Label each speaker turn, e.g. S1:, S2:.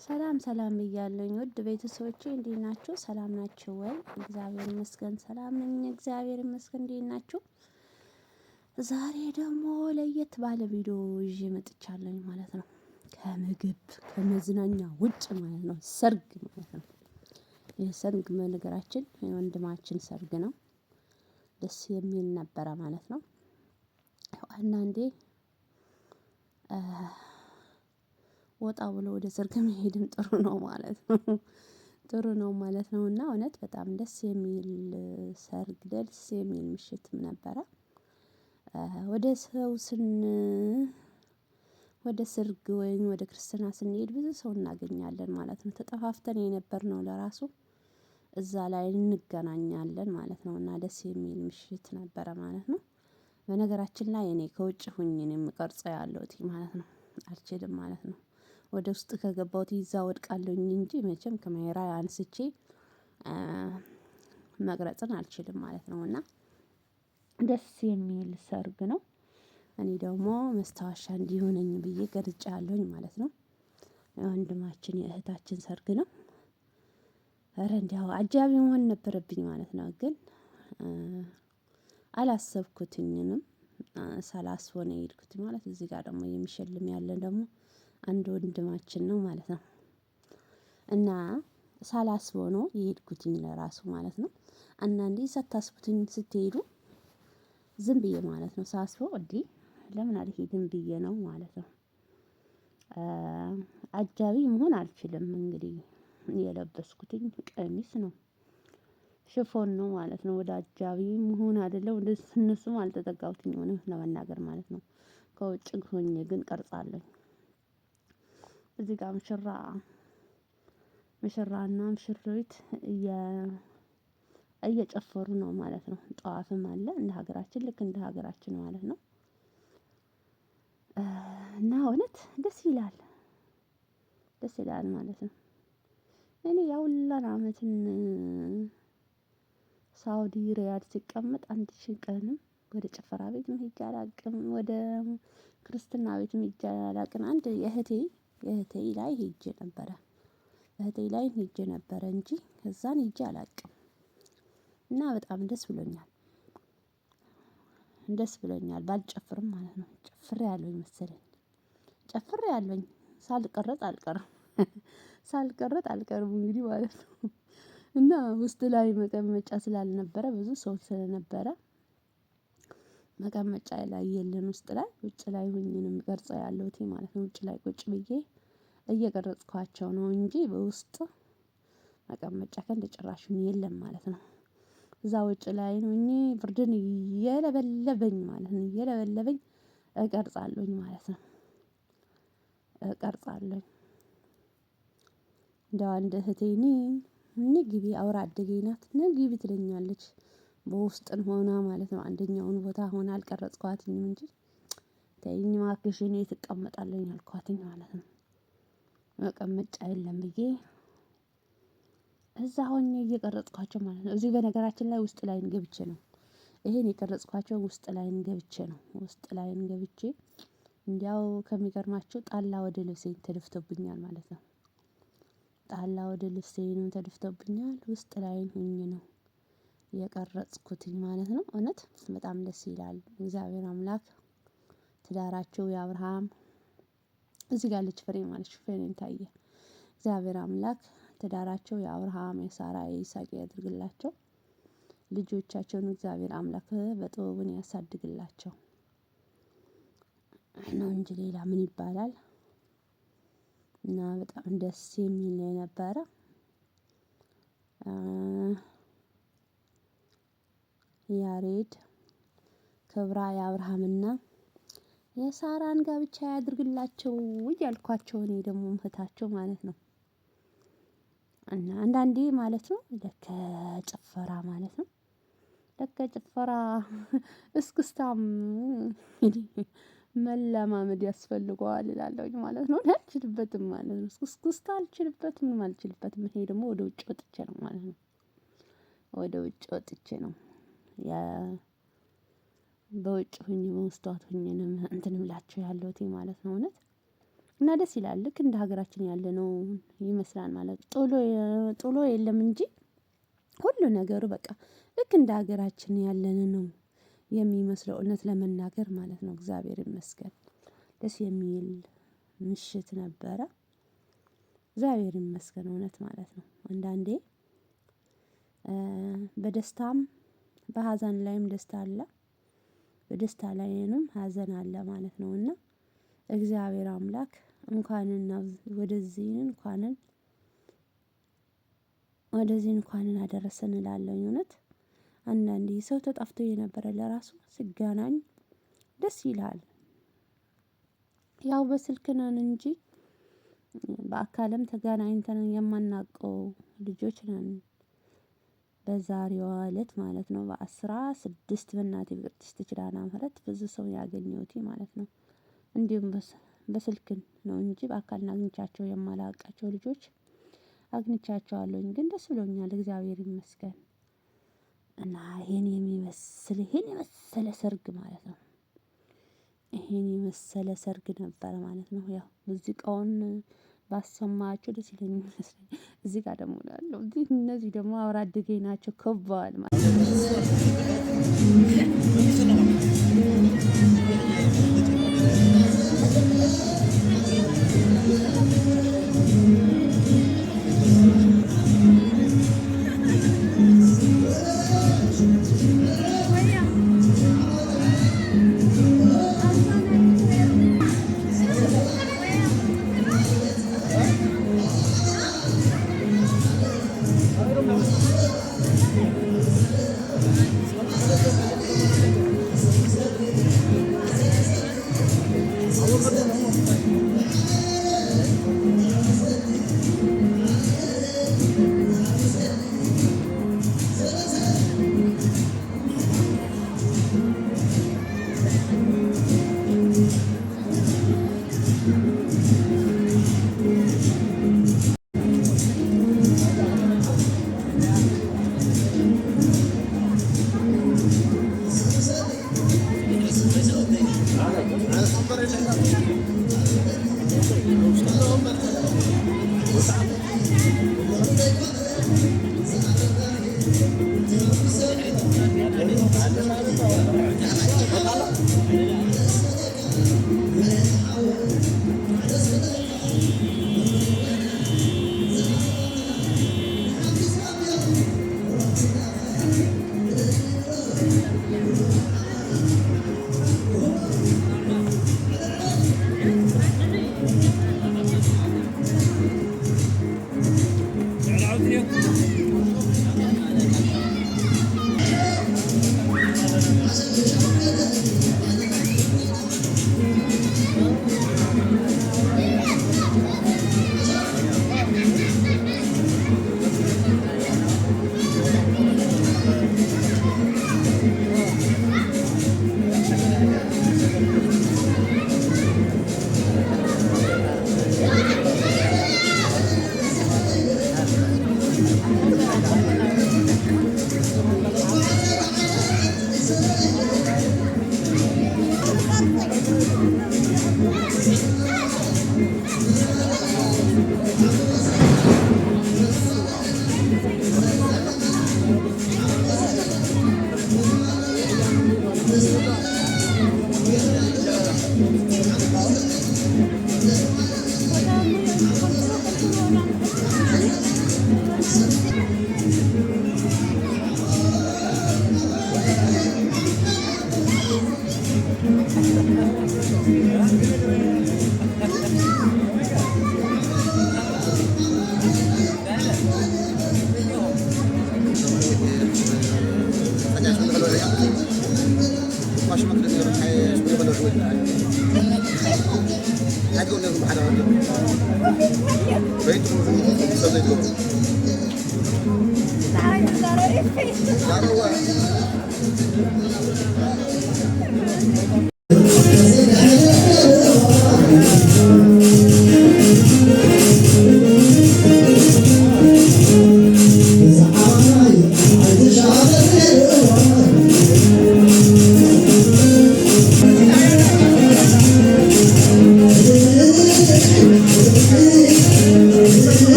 S1: ሰላም ሰላም ብያለሁኝ ውድ ቤተሰቦቼ እንዴት ናችሁ? ሰላም ናችሁ ወይ? እግዚአብሔር ይመስገን ሰላም ነኝ። እግዚአብሔር ይመስገን እንዴት ናችሁ? ዛሬ ደግሞ ለየት ባለ ቪዲዮ ይዤ መጥቻለሁኝ ማለት ነው። ከምግብ ከመዝናኛ ውጭ ማለት ነው። ሰርግ ማለት ነው። የሰርግ በነገራችን የወንድማችን ሰርግ ነው። ደስ የሚል ነበረ ማለት ነው። አንዳንዴ ወጣ ብሎ ወደ ሰርግ መሄድም ጥሩ ነው ማለት ነው። ጥሩ ነው ማለት ነው። እና እውነት በጣም ደስ የሚል ሰርግ ደስ የሚል ምሽትም ነበረ። ወደ ሰው ወደ ሰርግ ወይም ወደ ክርስትና ስንሄድ ብዙ ሰው እናገኛለን ማለት ነው። ተጠፋፍተን የነበርነው ለራሱ እዛ ላይ እንገናኛለን ማለት ነው። እና ደስ የሚል ምሽት ነበረ ማለት ነው። በነገራችን ላይ እኔ ከውጭ ሆኜ ነው የምቀርጸው ያለሁት ማለት ነው። አልችልም ማለት ነው። ወደ ውስጥ ከገባሁት እዛ እወድቃለሁኝ እንጂ መቼም ካሜራ አንስቼ መቅረጽን አልችልም ማለት ነው። እና ደስ የሚል ሰርግ ነው። እኔ ደግሞ መስታወሻ እንዲሆነኝ ብዬ ቀርጫለሁኝ ማለት ነው። የወንድማችን የእህታችን ሰርግ ነው። ኧረ እንደው አጃቢ መሆን ነበረብኝ ማለት ነው። ግን አላሰብኩትኝም። ሳላስበው ነው የሄድኩት ማለት እዚህ ጋር ደግሞ የሚሸልም ያለን ደግሞ አንድ ወንድማችን ነው ማለት ነው። እና ሳላስበው ነው የሄድኩትኝ ለራሱ ማለት ነው። አንዳንዴ ሳታስቡትኝ ስትሄዱ ዝም ብዬ ማለት ነው ሳስበው እንዴ ለምን አልሄድም ብዬ ነው ማለት ነው። አጃቢ መሆን አልችልም እንግዲህ የለበስኩትኝ ቀሚስ ነው። ሽፎን ነው ማለት ነው። ወደ አጃቢ መሆን አይደለም ወደ እነሱም አልተጠጋሁትም እውነት ለመናገር ማለት ነው። ከውጭ ሆኜ ግን ቀርጻለሁኝ። እዚህ ጋር ሙሽራና ሙሽሪት እየጨፈሩ ነው ማለት ነው። ጠዋፍም አለ እንደ ሀገራችን ልክ እንደ ሀገራችን ማለት ነው። እና እውነት ደስ ይላል። ደስ ይላል ማለት ነው። እኔ ያ ሁላ አመትን ሳውዲ ሪያድ ሲቀመጥ አንድ ሺህ ቀንም ወደ ጭፈራ ቤትም ሄጄ አላውቅም። ወደ ክርስትና ቤትም ሄጄ አላውቅም። አንድ የእህቴ ላይ ሄጄ ነበረ። እህቴ ላይ ሄጄ ነበረ እንጂ ከዛን ሄጄ አላውቅም። እና በጣም ደስ ብሎኛል። ደስ ብሎኛል ባልጨፍርም ማለት ነው። ጨፍሬያለሁኝ መሰለኝ ጨፍሬያለሁኝ ሳልቀረጥ አልቀርም። ሳልቀረጥ አልቀርም እንግዲህ ማለት ነው። እና ውስጥ ላይ መቀመጫ ስላልነበረ ብዙ ሰው ስለነበረ መቀመጫ ላይ የለም ውስጥ ላይ ውጭ ላይ ሆኜ ነው የምቀርጸው ያለሁት ማለት ነው። ውጭ ላይ ቁጭ ብዬ እየቀረጽኳቸው ነው እንጂ በውስጥ መቀመጫ ከነጭራሹም የለም ማለት ነው። እዛ ውጭ ላይ ሆኜ ብርድን እየለበለበኝ ማለት ነው እየለበለበኝ እቀርጻለሁኝ ማለት ነው። እቀርጻለሁኝ እንደው አንድ እህቴ ነይ ግቢ አውራ አደጌ ናት ነይ ግቢ ትለኛለች። በውስጥም ሆና ማለት ነው አንደኛውን ቦታ ሆና አልቀረጽኳትኝም እንጂ ተይኝ እባክሽ እኔ የት እቀመጣለሁኝ አልኳትኝ ማለት ነው። መቀመጫ የለም ብዬ እዛ ሆኜ እየቀረጽኳቸው ማለት ነው። እዚህ በነገራችን ላይ ውስጥ ላይን ገብቼ ነው። ይሄን የቀረጽኳቸው ውስጥ ላይን ገብቼ ነው ውስጥ ላይን ገብቼ እንዲያው ከሚገርማችሁ ጣላ ወደ ልብሴ ተደፍቶብኛል ማለት ነው። ጣላ ወደ ልብሴንም ተደፍቶብኛል ውስጥ ላይም ሆኜ ነው የቀረጽኩትኝ ማለት ነው። እውነት በጣም ደስ ይላል። እግዚአብሔር አምላክ ትዳራቸው የአብርሃም እዚህ ጋር አለች ፍሬ ማለት ፍሬን ታየ። እግዚአብሔር አምላክ ትዳራቸው የአብርሃም የሳራ የይስሐቅ ያድርግላቸው። ልጆቻቸውን እግዚአብሔር አምላክ በጥበቡን ያሳድግላቸው ነው እንጂ ሌላ ምን ይባላል? እና በጣም ደስ የሚል ነው የነበረ። ያሬድ ክብራ የአብርሃምና የሳራን ጋብቻ ያድርግላቸው እያልኳቸው እኔ ደግሞ እህታቸው ማለት ነው። እና አንዳንዴ ማለት ነው ለከ ጭፈራ ማለት ነው። ለከ ጭፈራ እስክስታም መለማመድ ያስፈልገዋል እላለሁኝ ማለት ነው። እኔ አልችልበትም ማለት ነው። እስክስታ አልችልበትም ምንም አልችልበትም ይሄ ደግሞ ወደ ውጭ ወጥቼ ነው ማለት ነው። ወደ ውጭ ወጥቼ ነው ያ በውጭ ሆኜ በመስታወት ሆኜ ነው እንትን እምላቸው ያለሁት ማለት ነው። እውነት እና ደስ ይላል። ልክ እንደ ሀገራችን ያለ ነው ይመስላል ማለት ጥሎ የለም እንጂ ሁሉ ነገሩ በቃ ልክ እንደ ሀገራችን ያለን ነው የሚመስለው እውነት ለመናገር ማለት ነው። እግዚአብሔር ይመስገን ደስ የሚል ምሽት ነበረ። እግዚአብሔር ይመስገን እውነት ማለት ነው። አንዳንዴ በደስታም በሀዘን ላይም ደስታ አለ፣ በደስታ ላይም ሀዘን አለ ማለት ነው። እና እግዚአብሔር አምላክ እንኳንና ወደዚህ እንኳንን አደረሰን እላለሁኝ። እውነት አንዳንዴ ሰው ተጠፍቶ የነበረ ለራሱ ሲገናኝ ደስ ይላል። ያው በስልክ ነን እንጂ በአካልም ተገናኝተን የማናውቀው ልጆች ነን። በዛሬዋ እለት ማለት ነው በ16 በእናቴ በቅድስት ኪዳነ ምህረት ብዙ ሰው ያገኘሁት ማለት ነው። እንዲሁም በስልክ ነው እንጂ በአካል አግኝቻቸው የማላውቃቸው ልጆች አግኝቻቸዋለሁኝ። ግን ደስ ብሎኛል እግዚአብሔር ይመስገን። እና ይሄን የመሰለ ሰርግ ማለት ነው። ይሄን የመሰለ ሰርግ ነበር ማለት ነው። ያው ሙዚቃውን ባሰማችሁ ደስ ይለኛል። እዚህ ጋር ደግሞ ያለው እነዚህ ደግሞ አብራ አደጌ ናቸው ከበዋል ማለት ነው።